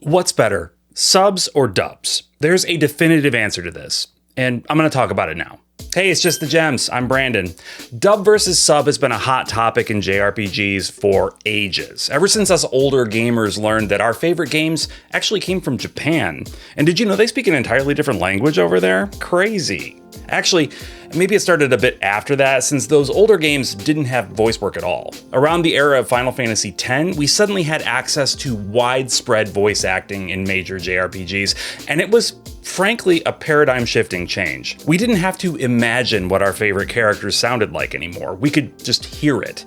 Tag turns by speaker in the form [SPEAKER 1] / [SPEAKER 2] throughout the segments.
[SPEAKER 1] What's better, subs or dubs? There's a definitive answer to this, and I'm going to talk about it now. Hey, it's just the gems. I'm Brandon. Dub versus sub has been a hot topic in JRPGs for ages, ever since us older gamers learned that our favorite games actually came from Japan. And did you know they speak an entirely different language over there? Crazy. Actually, maybe it started a bit after that, since those older games didn't have voice work at all. Around the era of Final Fantasy X, we suddenly had access to widespread voice acting in major JRPGs, and it was frankly a paradigm-shifting change. We didn't have to imagine what our favorite characters sounded like anymore. We could just hear it.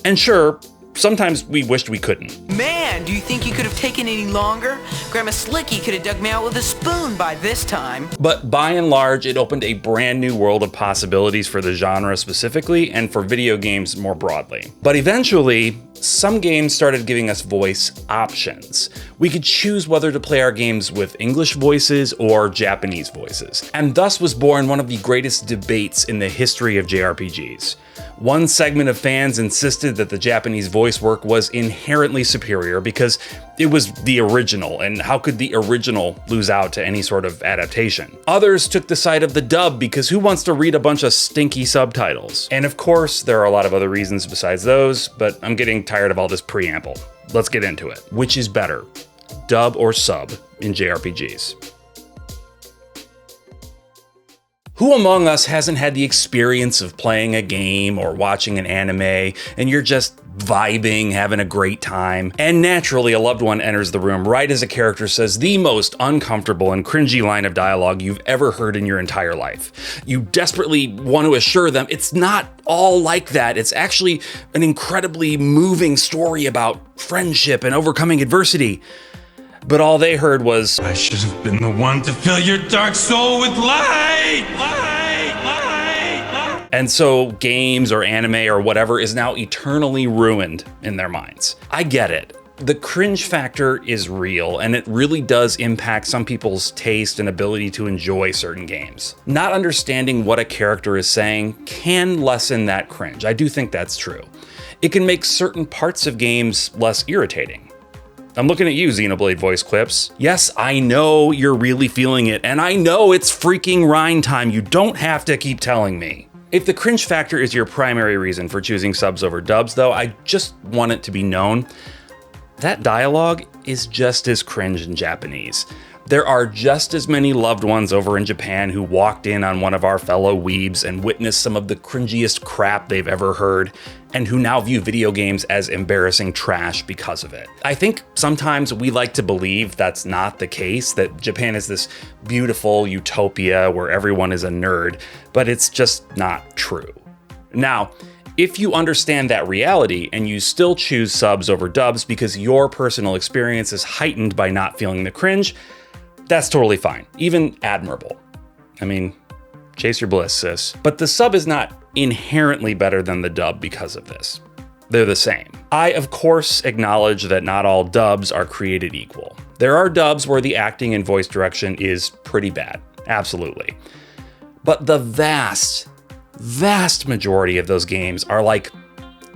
[SPEAKER 1] And sure, sometimes we wished we couldn't.
[SPEAKER 2] Man, do you think you could have taken any longer? Grandma Slicky could have dug me out with a spoon by this time.
[SPEAKER 1] But by and large, it opened a brand new world of possibilities for the genre specifically, and for video games more broadly. But eventually, some games started giving us voice options. We could choose whether to play our games with English voices or Japanese voices. And thus was born one of the greatest debates in the history of JRPGs. One segment of fans insisted that the Japanese voice work was inherently superior because it was the original, and how could the original lose out to any sort of adaptation? Others took the side of the dub because who wants to read a bunch of stinky subtitles? And of course, there are a lot of other reasons besides those, but I'm getting tired of all this preamble. Let's get into it. Which is better, dub or sub in JRPGs? Who among us hasn't had the experience of playing a game or watching an anime and you're just vibing, having a great time, and naturally a loved one enters the room right as a character says the most uncomfortable and cringy line of dialogue you've ever heard in your entire life. You desperately want to assure them it's not all like that. It's actually an incredibly moving story about friendship and overcoming adversity. But all they heard was,
[SPEAKER 3] I should have been the one to fill your dark soul with light! Light!
[SPEAKER 1] And so games or anime or whatever is now eternally ruined in their minds. I get it. The cringe factor is real, and it really does impact some people's taste and ability to enjoy certain games. Not understanding what a character is saying can lessen that cringe. I do think that's true. It can make certain parts of games less irritating. I'm looking at you, Xenoblade voice clips. Yes, I know you're really feeling it, and I know it's freaking Rhine time. You don't have to keep telling me. If the cringe factor is your primary reason for choosing subs over dubs, though, I just want it to be known that dialogue is just as cringe in Japanese. There are just as many loved ones over in Japan who walked in on one of our fellow weebs and witnessed some of the cringiest crap they've ever heard, and who now view video games as embarrassing trash because of it. I think sometimes we like to believe that's not the case, that Japan is this beautiful utopia where everyone is a nerd, but it's just not true. Now, if you understand that reality and you still choose subs over dubs because your personal experience is heightened by not feeling the cringe, that's totally fine, even admirable. I mean, chase your bliss, sis. But the sub is not inherently better than the dub because of this. They're the same. I, of course, acknowledge that not all dubs are created equal. There are dubs where the acting and voice direction is pretty bad, absolutely. But the vast majority of those games are like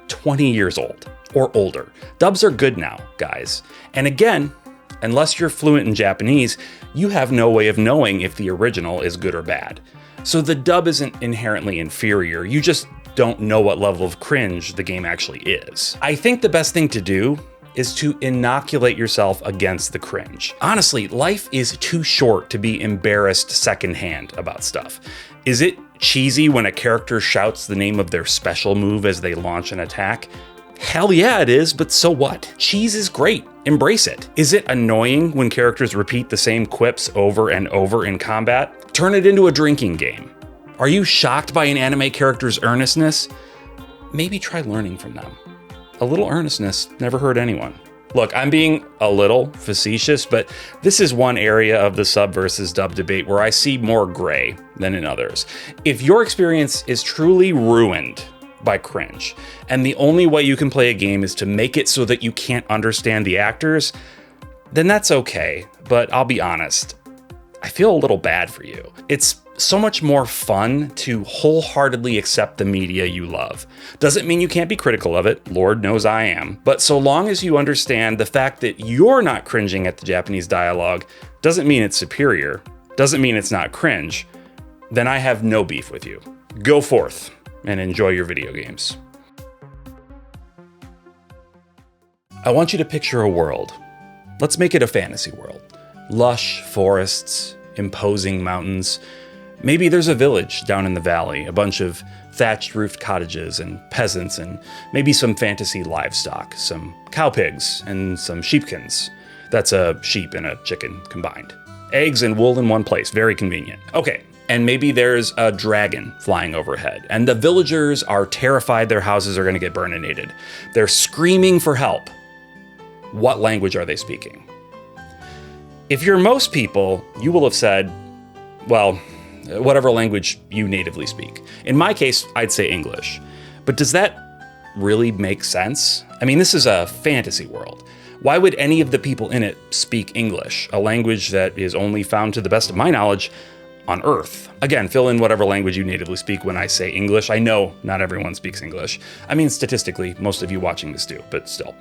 [SPEAKER 1] 20 years old or older. Dubs are good now, guys. And again, unless you're fluent in Japanese, you have no way of knowing if the original is good or bad. So the dub isn't inherently inferior, you just don't know what level of cringe the game actually is. I think the best thing to do is to inoculate yourself against the cringe. Honestly, life is too short to be embarrassed secondhand about stuff. Is it cheesy when a character shouts the name of their special move as they launch an attack? Hell yeah, it is, but so what? Cheese is great. Embrace it. Is it annoying when characters repeat the same quips over and over in combat? Turn it into a drinking game. Are you shocked by an anime character's earnestness? Maybe try learning from them. A little earnestness never hurt anyone. Look, I'm being a little facetious, but this is one area of the sub versus dub debate where I see more gray than in others. If your experience is truly ruined by cringe, and the only way you can play a game is to make it so that you can't understand the actors, then that's okay. But I'll be honest, I feel a little bad for you. It's so much more fun to wholeheartedly accept the media you love. Doesn't mean you can't be critical of it, Lord knows I am, but so long as you understand the fact that you're not cringing at the Japanese dialogue doesn't mean it's superior, doesn't mean it's not cringe, then I have no beef with you. Go forth and enjoy your video games. I want you to picture a world. Let's make it a fantasy world. Lush forests, imposing mountains. Maybe there's a village down in the valley, a bunch of thatched roofed cottages and peasants, and maybe some fantasy livestock, some cow pigs and some sheepkins. That's a sheep and a chicken combined. Eggs and wool in one place, very convenient. Okay, and maybe there's a dragon flying overhead, and the villagers are terrified their houses are gonna get burninated. They're screaming for help. What language are they speaking? If you're most people, you will have said, well, whatever language you natively speak. In my case, I'd say English. But does that really make sense? I mean, this is a fantasy world. Why would any of the people in it speak English, a language that is only found, to the best of my knowledge, on Earth? Again, fill in whatever language you natively speak when I say English. I know not everyone speaks English. I mean, statistically, most of you watching this do, but still.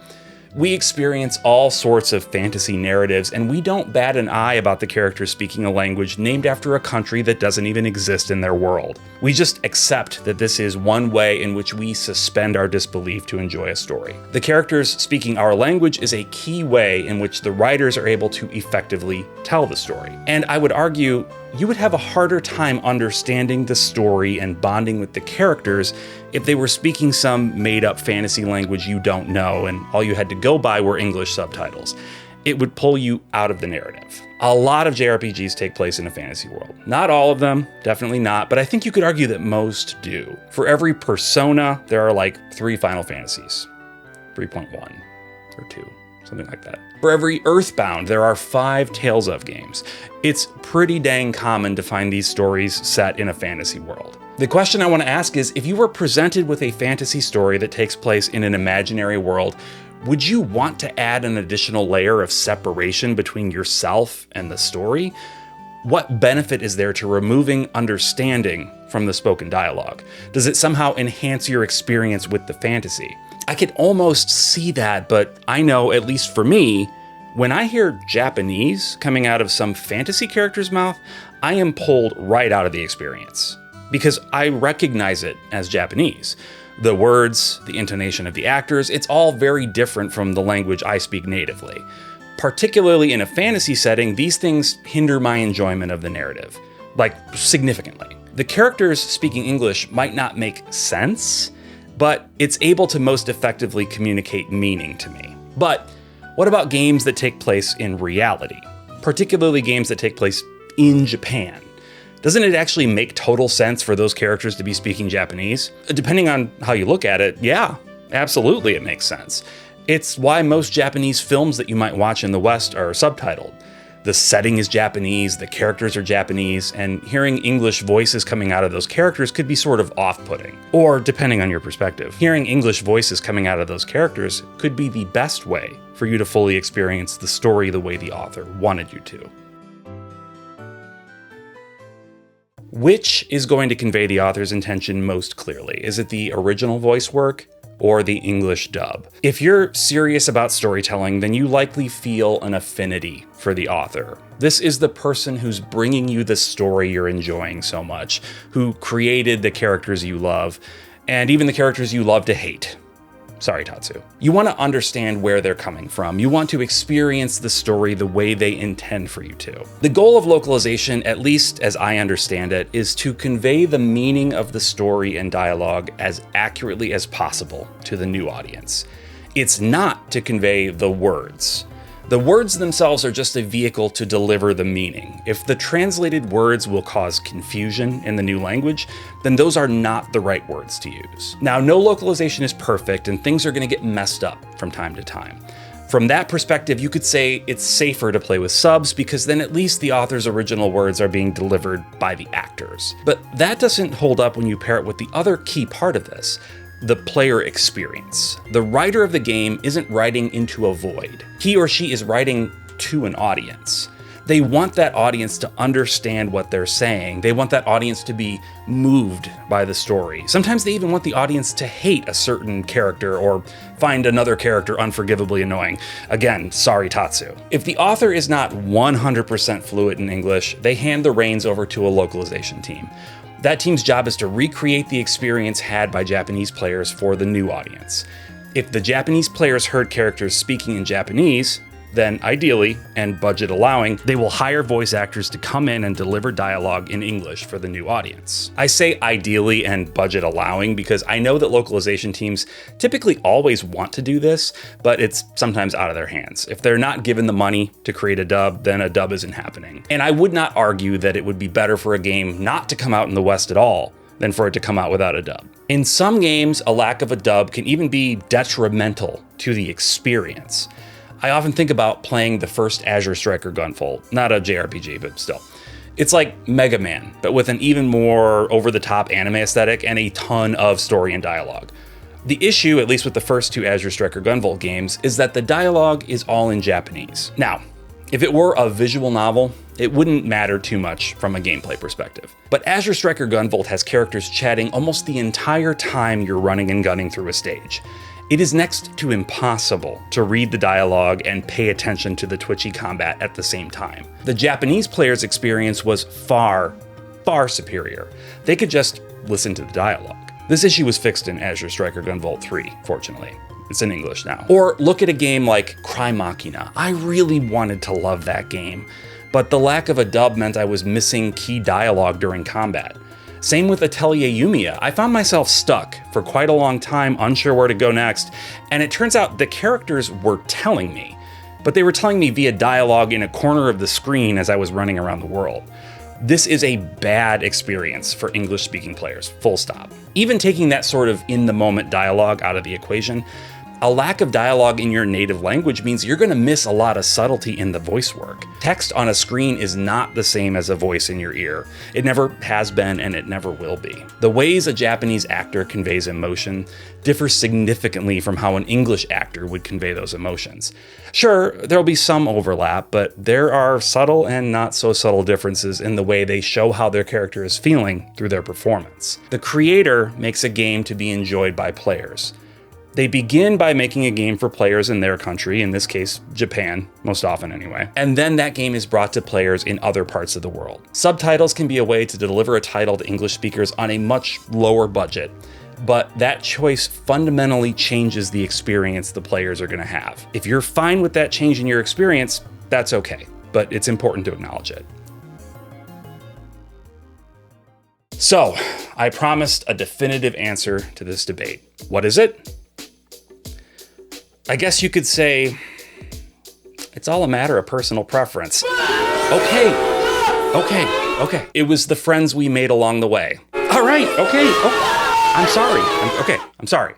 [SPEAKER 1] We experience all sorts of fantasy narratives, and we don't bat an eye about the characters speaking a language named after a country that doesn't even exist in their world. We just accept that this is one way in which we suspend our disbelief to enjoy a story. The characters speaking our language is a key way in which the writers are able to effectively tell the story. And I would argue you would have a harder time understanding the story and bonding with the characters if they were speaking some made-up fantasy language you don't know and all you had to go by were English subtitles. It would pull you out of the narrative. A lot of JRPGs take place in a fantasy world. Not all of them, definitely not, but I think you could argue that most do. For every Persona, there are like 3 Final Fantasies. 3.1 or 2. Something like that. For every Earthbound, there are 5 Tales of games. It's pretty dang common to find these stories set in a fantasy world. The question I want to ask is, if you were presented with a fantasy story that takes place in an imaginary world, would you want to add an additional layer of separation between yourself and the story? What benefit is there to removing understanding from the spoken dialogue? Does it somehow enhance your experience with the fantasy? I could almost see that, but I know, at least for me, when I hear Japanese coming out of some fantasy character's mouth, I am pulled right out of the experience because I recognize it as Japanese. The words, the intonation of the actors, it's all very different from the language I speak natively. Particularly in a fantasy setting, these things hinder my enjoyment of the narrative, like significantly. The characters speaking English might not make sense, but it's able to most effectively communicate meaning to me. But what about games that take place in reality? Particularly games that take place in Japan. Doesn't it actually make total sense for those characters to be speaking Japanese? Depending on how you look at it, yeah, absolutely it makes sense. It's why most Japanese films that you might watch in the West are subtitled. The setting is Japanese, the characters are Japanese, and hearing English voices coming out of those characters could be sort of off-putting. Or, depending on your perspective, hearing English voices coming out of those characters could be the best way for you to fully experience the story the way the author wanted you to. Which is going to convey the author's intention most clearly? Is it the original voice work or the English dub? If you're serious about storytelling, then you likely feel an affinity for the author. This is the person who's bringing you the story you're enjoying so much, who created the characters you love, and even the characters you love to hate. Sorry, Tatsu. You want to understand where they're coming from. You want to experience the story the way they intend for you to. The goal of localization, at least as I understand it, is to convey the meaning of the story and dialogue as accurately as possible to the new audience. It's not to convey the words. The words themselves are just a vehicle to deliver the meaning. If the translated words will cause confusion in the new language, then those are not the right words to use. Now, no localization is perfect, and things are going to get messed up from time to time. From that perspective, you could say it's safer to play with subs because then at least the author's original words are being delivered by the actors. But that doesn't hold up when you pair it with the other key part of this, the player experience. The writer of the game isn't writing into a void. He or she is writing to an audience. They want that audience to understand what they're saying. They want that audience to be moved by the story. Sometimes they even want the audience to hate a certain character or find another character unforgivably annoying. Again, sorry Tatsu. If the author is not 100% fluent in English, they hand the reins over to a localization team. That team's job is to recreate the experience had by Japanese players for the new audience. If the Japanese players heard characters speaking in Japanese, then ideally, and budget allowing, they will hire voice actors to come in and deliver dialogue in English for the new audience. I say ideally and budget allowing because I know that localization teams typically always want to do this, but it's sometimes out of their hands. If they're not given the money to create a dub, then a dub isn't happening. And I would not argue that it would be better for a game not to come out in the West at all than for it to come out without a dub. In some games, a lack of a dub can even be detrimental to the experience. I often think about playing the first Azure Striker Gunvolt, not a JRPG, but still. It's like Mega Man, but with an even more over-the-top anime aesthetic and a ton of story and dialogue. The issue, at least with the first two Azure Striker Gunvolt games, is that the dialogue is all in Japanese. Now, if it were a visual novel, it wouldn't matter too much from a gameplay perspective. But Azure Striker Gunvolt has characters chatting almost the entire time you're running and gunning through a stage. It is next to impossible to read the dialogue and pay attention to the twitchy combat at the same time. The Japanese player's experience was far, far superior. They could just listen to the dialogue. This issue was fixed in Azure Striker Gunvolt 3, fortunately. It's in English now. Or look at a game like Cry Machina. I really wanted to love that game, but the lack of a dub meant I was missing key dialogue during combat. Same with Atelier Yumiya. I found myself stuck for quite a long time, unsure where to go next, and it turns out the characters were telling me, but they were telling me via dialogue in a corner of the screen as I was running around the world. This is a bad experience for English-speaking players, full stop. Even taking that sort of in-the-moment dialogue out of the equation, a lack of dialogue in your native language means you're going to miss a lot of subtlety in the voice work. Text on a screen is not the same as a voice in your ear. It never has been and it never will be. The ways a Japanese actor conveys emotion differ significantly from how an English actor would convey those emotions. Sure, there'll be some overlap, but there are subtle and not so subtle differences in the way they show how their character is feeling through their performance. The creator makes a game to be enjoyed by players. They begin by making a game for players in their country, in this case, Japan, most often anyway. And then that game is brought to players in other parts of the world. Subtitles can be a way to deliver a title to English speakers on a much lower budget, but that choice fundamentally changes the experience the players are going to have. If you're fine with that change in your experience, that's okay, but it's important to acknowledge it. So, I promised a definitive answer to this debate. What is it? I guess you could say it's all a matter of personal preference. Okay. It was the friends we made along the way. All right, okay. I'm sorry.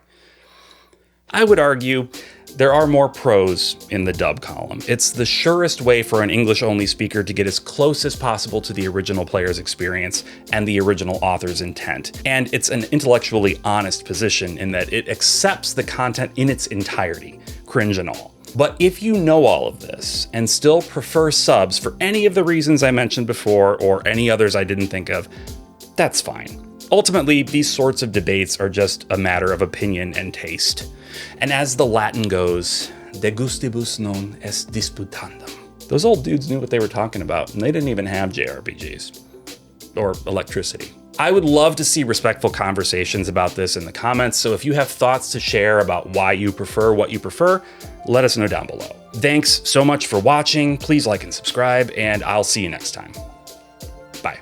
[SPEAKER 1] I would argue there are more pros in the dub column. It's the surest way for an English-only speaker to get as close as possible to the original player's experience and the original author's intent. And it's an intellectually honest position in that it accepts the content in its entirety, cringe and all. But if you know all of this and still prefer subs for any of the reasons I mentioned before or any others I didn't think of, that's fine. Ultimately, these sorts of debates are just a matter of opinion and taste. And as the Latin goes, de gustibus non est disputandum. Those old dudes knew what they were talking about, and they didn't even have JRPGs. Or electricity. I would love to see respectful conversations about this in the comments, so if you have thoughts to share about why you prefer what you prefer, let us know down below. Thanks so much for watching, please like and subscribe, and I'll see you next time. Bye.